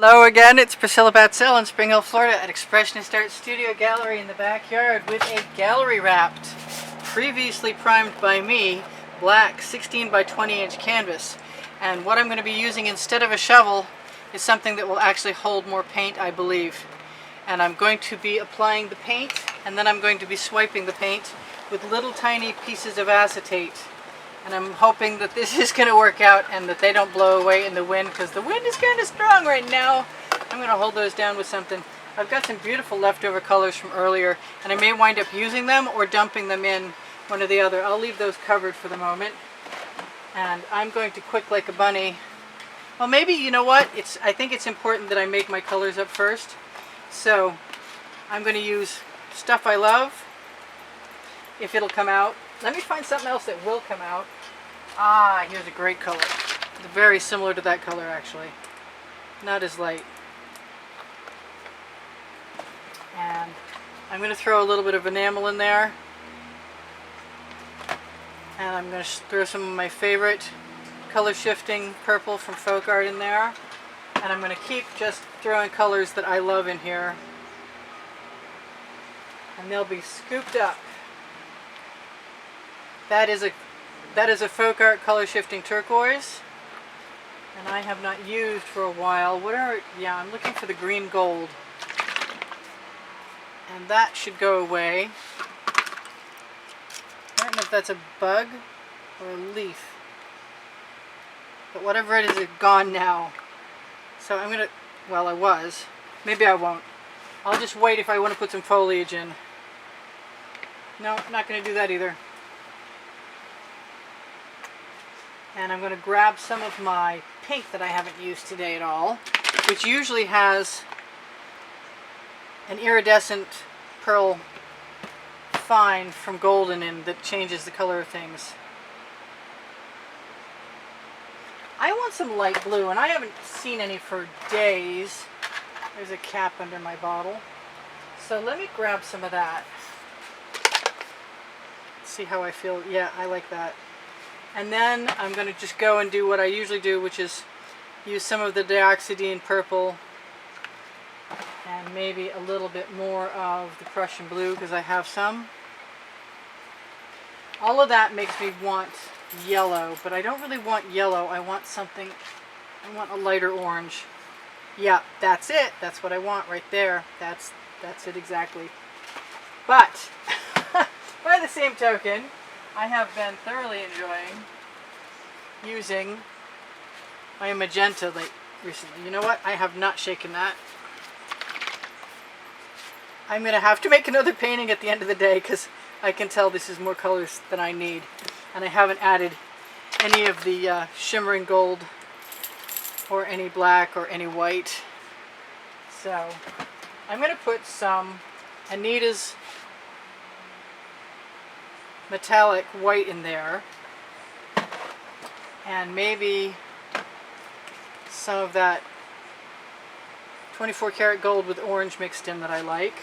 Hello again, it's Priscilla Batzell in Spring Hill, Florida at Impressionist Art Studio Gallery in the backyard with a gallery wrapped, previously primed by me, black 16 by 20 inch canvas. And what I'm going to be using instead of a shovel is something that will actually hold more paint, I believe. And I'm going to be applying the paint, and then I'm going to be swiping the paint with little tiny pieces of acetate. And I'm hoping that this is going to work out and that they don't blow away in the wind, because the wind is kind of strong right now. I'm going to hold those down with something. I've got some beautiful leftover colors from earlier, and I may wind up using them or dumping them in, one or the other. I'll leave those covered for the moment. And I'm going to quick like a bunny. Well, maybe, you know what? I think it's important that I make my colors up first. So I'm going to use stuff I love, if it'll come out. Let me find something else that will come out. Ah, here's a great color. It's very similar to that color, actually. Not as light. And I'm going to throw a little bit of enamel in there. And I'm going to throw some of my favorite color shifting purple from Folk-Art in there. And I'm going to keep just throwing colors that I love in here. And they'll be scooped up. That is a Folk-Art color shifting turquoise, and I have not used for a while. Yeah, I'm looking for the green gold, and that should go away. I don't know if that's a bug or a leaf, but whatever it is, it's gone now. So I'm gonna, well, I was. Maybe I won't. I'll just wait if I want to put some foliage in. No, I'm not going to do that either. And I'm going to grab some of my pink that I haven't used today at all, which usually has an iridescent pearl fine from golden in that changes the color of things. I want some light blue, and I haven't seen any for days. There's a cap under my bottle. So let me grab some of that. See how I feel. Yeah, I like that. And then I'm going to just go and do what I usually do, which is use some of the dioxidine purple and maybe a little bit more of the Prussian blue, because I have some. All of that makes me want yellow, but I don't really want yellow. I want something, I want a lighter orange. Yeah, that's it. That's what I want right there. That's it exactly. But by the same token, I have been thoroughly enjoying using my magenta recently. You know what? I have not shaken that. I'm going to have to make another painting at the end of the day, because I can tell this is more colors than I need. And I haven't added any of the shimmering gold or any black or any white. So I'm going to put some Anita's metallic white in there, and maybe some of that 24 karat gold with orange mixed in that I like.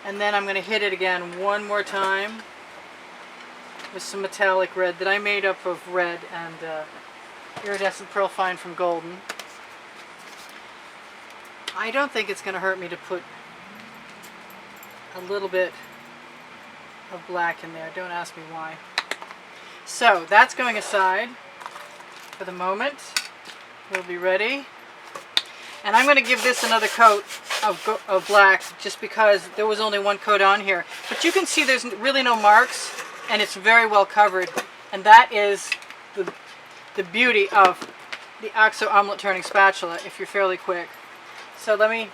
And then I'm going to hit it again one more time with some metallic red that I made up of red and iridescent pearl fine from golden. I don't think it's going to hurt me to put a little bit of black in there. Don't ask me why. So that's going aside for the moment. We'll be ready. And I'm going to give this another coat of black, just because there was only one coat on here. But you can see there's really no marks, and it's very well covered. And that is the beauty of the OXO omelet turning spatula if you're fairly quick. So let me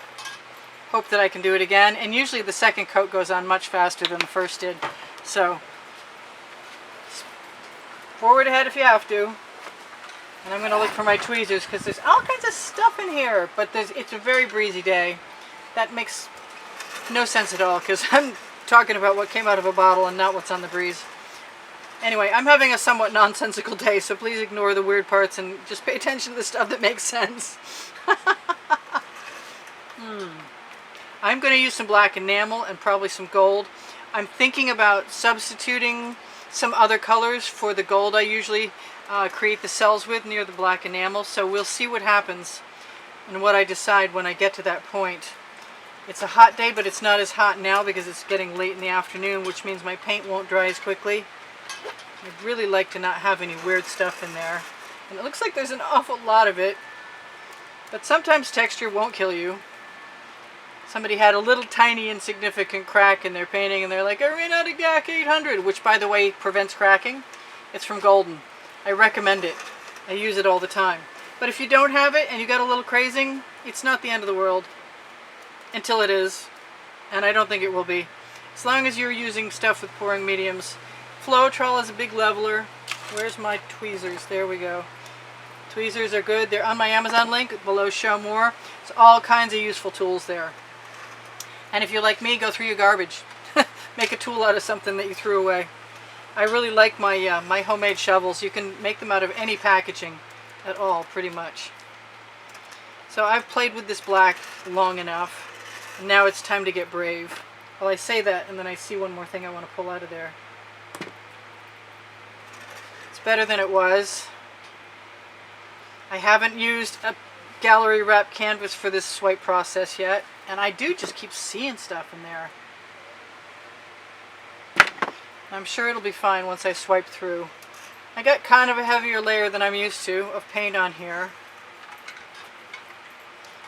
hope that I can do it again. And usually the second coat goes on much faster than the first did. So forward ahead if you have to. And I'm going to look for my tweezers, because there's all kinds of stuff in here. But it's a very breezy day. That makes no sense at all, because I'm talking about what came out of a bottle and not what's on the breeze. Anyway, I'm having a somewhat nonsensical day, so please ignore the weird parts and just pay attention to the stuff that makes sense. I'm going to use some black enamel and probably some gold. I'm thinking about substituting some other colors for the gold I usually create the cells with near the black enamel, so we'll see what happens. and what I decide when I get to that point. It's a hot day, but it's not as hot now because it's getting late in the afternoon, which means my paint won't dry as quickly. I'd really like to not have any weird stuff in there. And it looks like there's an awful lot of it, but sometimes texture won't kill you. Somebody had a little tiny insignificant crack in their painting and they're like, I ran out of GAC 800, which by the way prevents cracking. It's from Golden. I recommend it. I use it all the time. But if you don't have it and you got a little crazing, it's not the end of the world. Until it is. And I don't think it will be. As long as you're using stuff with pouring mediums. Floetrol is a big leveler. Where's my tweezers? There we go. Tweezers are good. They're on my Amazon link below, show more. There's all kinds of useful tools there. And if you're like me, go through your garbage. Make a tool out of something that you threw away. I really like my my homemade shovels. You can make them out of any packaging at all, pretty much. So I've played with this black long enough. And now it's time to get brave. Well, I say that and then I see one more thing I want to pull out of there. It's better than it was. I haven't used a gallery wrap canvas for this swipe process yet, and I do just keep seeing stuff in there. I'm sure it'll be fine once I swipe through. I got kind of a heavier layer than I'm used to of paint on here.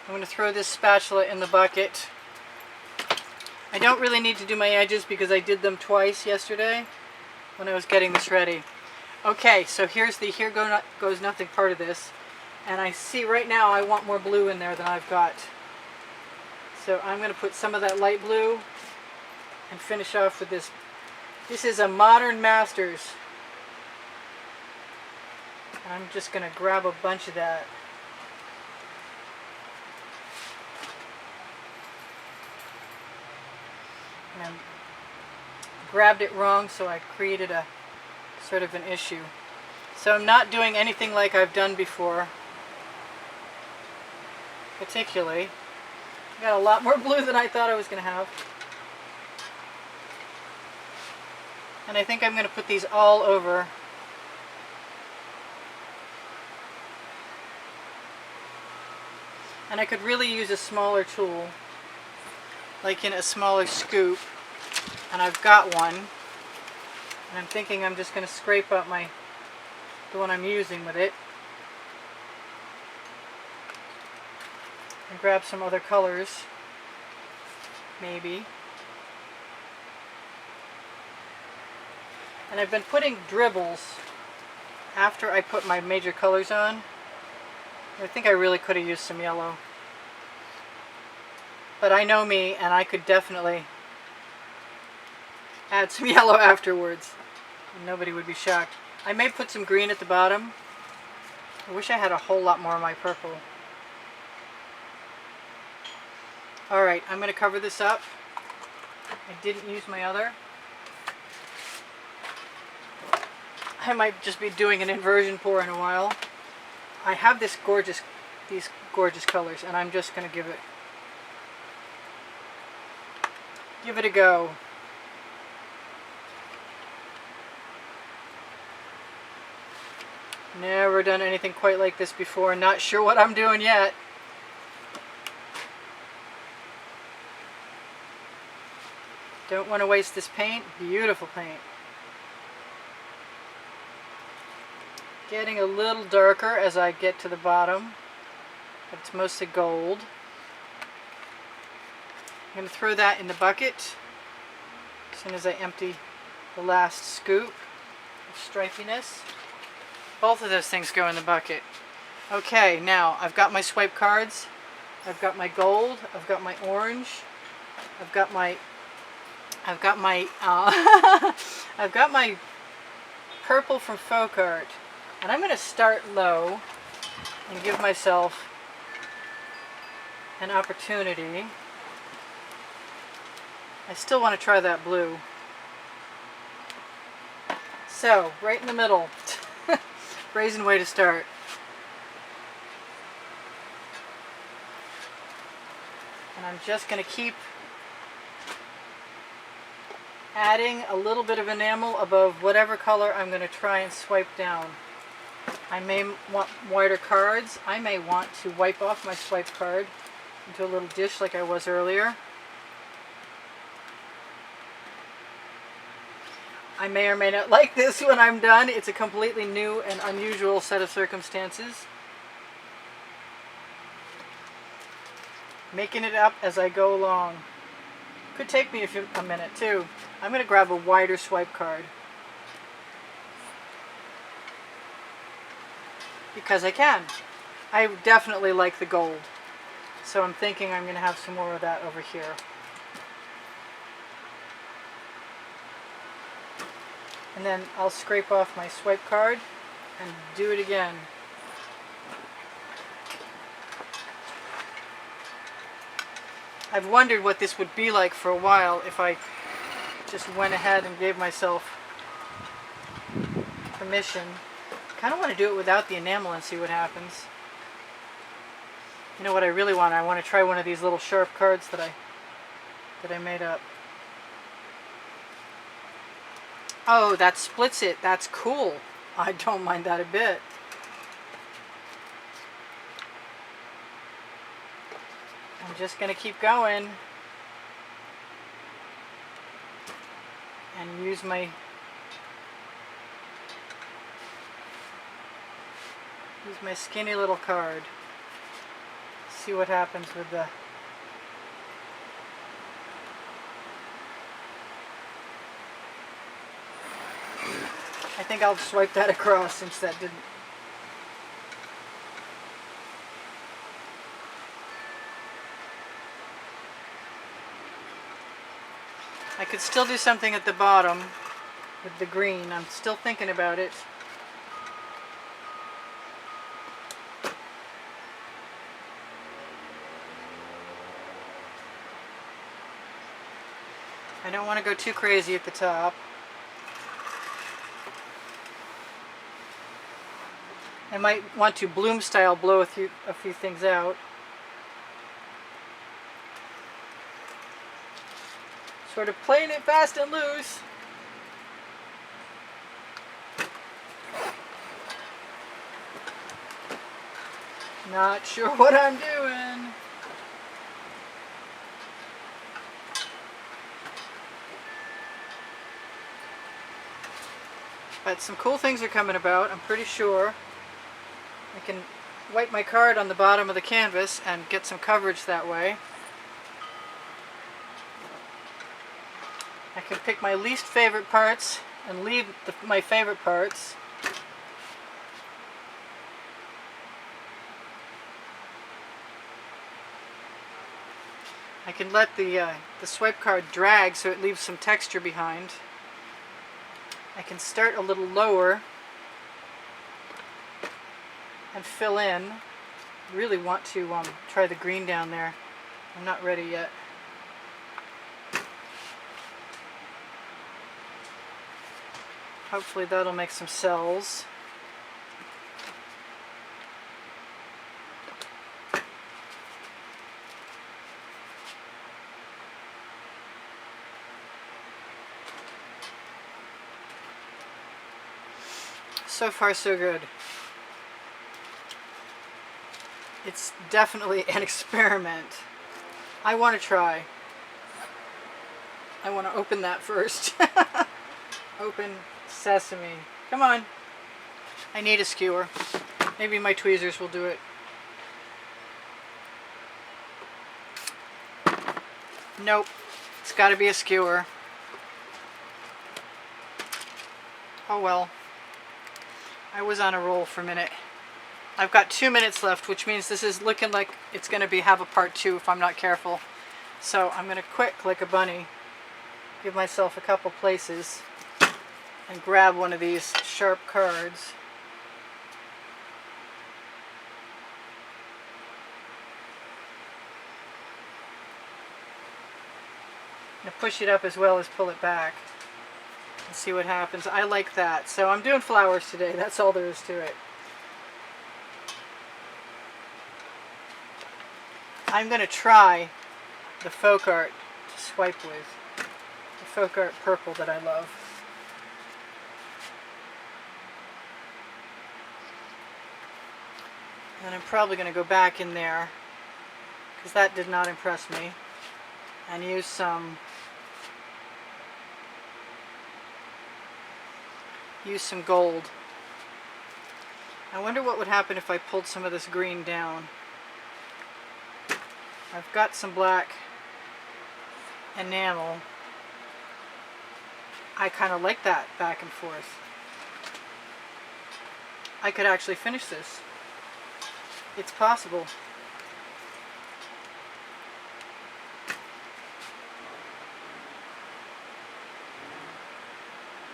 I'm going to throw this spatula in the bucket. I don't really need to do my edges because I did them twice yesterday when I was getting this ready. Okay, so here's the here goes nothing part of this. And I see right now I want more blue in there than I've got. So I'm going to put some of that light blue and finish off with this. This is a Modern Masters. I'm just going to grab a bunch of that. And I grabbed it wrong, so I created a sort of an issue. So I'm not doing anything like I've done before. Particularly. I got a lot more blue than I thought I was going to have. And I think I'm going to put these all over. And I could really use a smaller tool, like in a smaller scoop. And I've got one. And I'm thinking I'm just going to scrape up the one I'm using with it. And grab some other colors, maybe. And I've been putting dribbles after I put my major colors on. I think I really could have used some yellow. But I know me, and I could definitely add some yellow afterwards. And nobody would be shocked. I may put some green at the bottom. I wish I had a whole lot more of my purple. Alright, I'm going to cover this up. I didn't use my other. I might just be doing an inversion pour in a while. I have these gorgeous colors, and I'm just going to give it a go. Never done anything quite like this before. Not sure what I'm doing yet. Don't want to waste this paint. Beautiful paint. Getting a little darker as I get to the bottom, but it's mostly gold. I'm going to throw that in the bucket as soon as I empty the last scoop of stripiness. Both of those things go in the bucket. Okay, now I've got my swipe cards. I've got my gold. I've got my orange. I've got my I've got my purple from Deco-Art. And I'm going to start low and give myself an opportunity. I still want to try that blue. So, right in the middle. Brazen way to start. And I'm just going to keep adding a little bit of enamel above whatever color I'm going to try and swipe down. I may want wider cards. I may want to wipe off my swipe card into a little dish like I was earlier. I may or may not like this when I'm done. It's a completely new and unusual set of circumstances. Making it up as I go along. Could take me a minute too. I'm going to grab a wider swipe card. Because I can. I definitely like the gold. So I'm thinking I'm going to have some more of that over here. And then I'll scrape off my swipe card and do it again. I've wondered what this would be like for a while if I just went ahead and gave myself permission. I kind of want to do it without the enamel and see what happens. You know what I really want? I want to try one of these little sharp cards that I made up. Oh, that splits it. That's cool. I don't mind that a bit. I'm just going to keep going and use my skinny little card. See what happens with the I think I'll swipe that across since that didn't. I could still do something at the bottom with the green. I'm still thinking about it. I don't want to go too crazy at the top. I might want to bloom style blow a few things out. Sort of playing it fast and loose. Not sure what I'm doing. But some cool things are coming about, I'm pretty sure. I can wipe my card on the bottom of the canvas and get some coverage that way. I can pick my least favorite parts and leave my favorite parts. I can let the swipe card drag so it leaves some texture behind. I can start a little lower and fill in. Really want to try the green down there. I'm not ready yet. Hopefully that'll make some cells. So far so good. It's definitely an experiment. I want to try. I want to open that first. Open sesame. Come on. I need a skewer. Maybe my tweezers will do it. Nope. It's got to be a skewer. Oh well. I was on a roll for a minute. I've got 2 minutes left, which means this is looking like it's going to have a part 2 if I'm not careful. So I'm going to quick, like a bunny, give myself a couple places and grab one of these sharp cards. I'm going to push it up as well as pull it back and see what happens. I like that. So I'm doing flowers today. That's all there is to it. I'm going to try the Folk Art to swipe with. The Folk Art purple that I love. And I'm probably going to go back in there, because that did not impress me, and use some gold. I wonder what would happen if I pulled some of this green down. I've got some black enamel. I kind of like that back and forth. I could actually finish this. It's possible.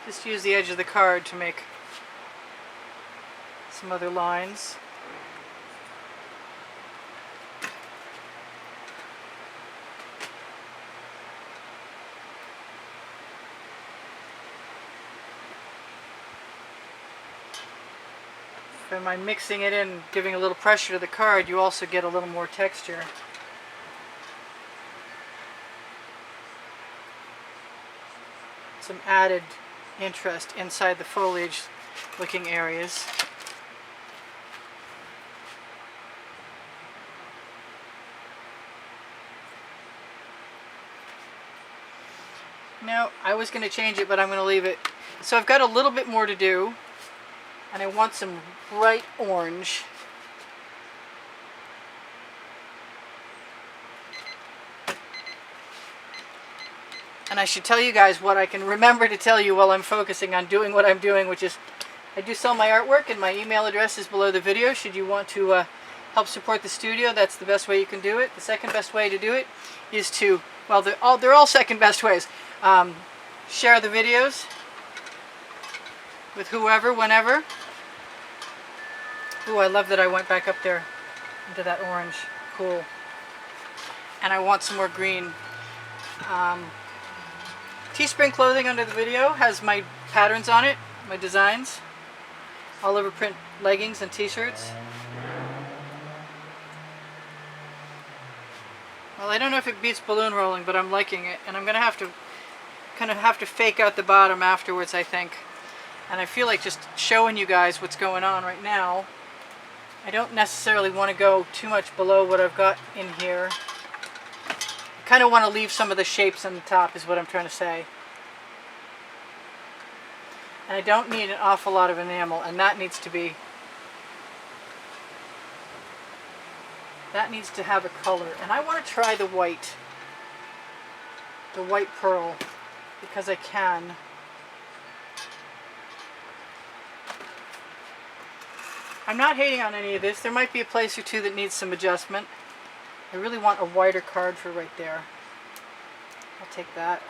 Just use the edge of the card to make some other lines. By mixing it in, giving a little pressure to the card, you also get a little more texture. Some added interest inside the foliage looking areas. No, I was going to change it, but I'm going to leave it. So I've got a little bit more to do, and I want some bright orange. And I should tell you guys what I can remember to tell you while I'm focusing on doing what I'm doing, which is I do sell my artwork, and my email address is below the video. Should you want to help support the studio, that's the best way you can do it. The second best way to do it is to, well, they're all second best ways. Share the videos with whoever, whenever. Ooh, I love that I went back up there into that orange. Cool. And I want some more green. Teespring Clothing under the video has my patterns on it, my designs. All over print leggings and t-shirts. Well, I don't know if it beats balloon rolling, but I'm liking it. And I'm going to have to fake out the bottom afterwards, I think. And I feel like just showing you guys what's going on right now. I don't necessarily want to go too much below what I've got in here. I kind of want to leave some of the shapes on the top is what I'm trying to say. And I don't need an awful lot of enamel, and that needs to have a color. And I want to try the white pearl, because I can. I'm not hating on any of this. There might be a place or two that needs some adjustment. I really want a wider card for right there. I'll take that.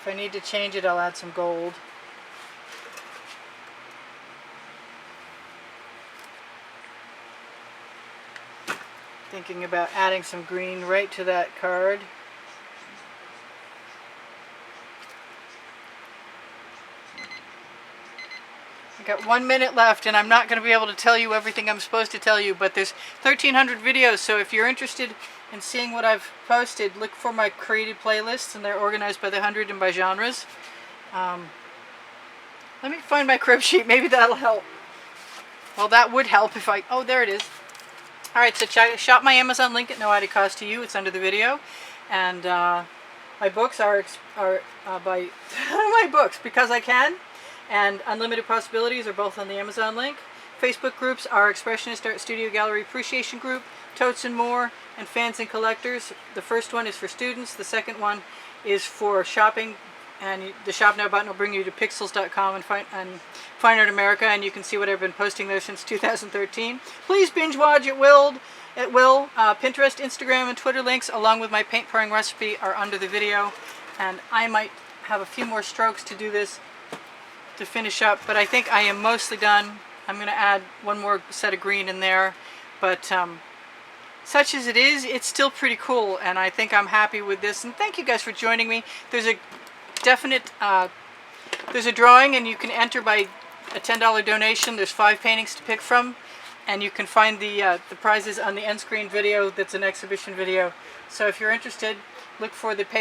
If I need to change it, I'll add some gold. Thinking about adding some green right to that card. I got 1 minute left, and I'm not going to be able to tell you everything I'm supposed to tell you, but there's 1,300 videos, so if you're interested in seeing what I've posted, look for my created playlists, and they're organized by the 100 and by genres. Let me find my crib sheet. Maybe that'll help. Well, that would help if I... Oh, there it is. Alright, so shop my Amazon link at no added cost to you. It's under the video. And my books are by my books, Because I Can and Unlimited Possibilities are both on the Amazon link. Facebook groups are Expressionist Art Studio Gallery Appreciation Group, Totes and More, and Fans and Collectors. The first one is for students. The second one is for shopping. And the Shop Now button will bring you to pixels.com and Fine Art America, and you can see what I've been posting there since 2013. Please binge watch at will. Pinterest, Instagram, and Twitter links, along with my paint pouring recipe, are under the video. And I might have a few more strokes to do this to finish up, but I think I am mostly done. I'm going to add one more set of green in there, but such as it is, it's still pretty cool, and I think I'm happy with this. And thank you guys for joining me. There's a definite there's a drawing, and you can enter by a $10 donation. There's 5 paintings to pick from, And you can find the prizes on the end screen video. That's an exhibition video. So if you're interested, look for the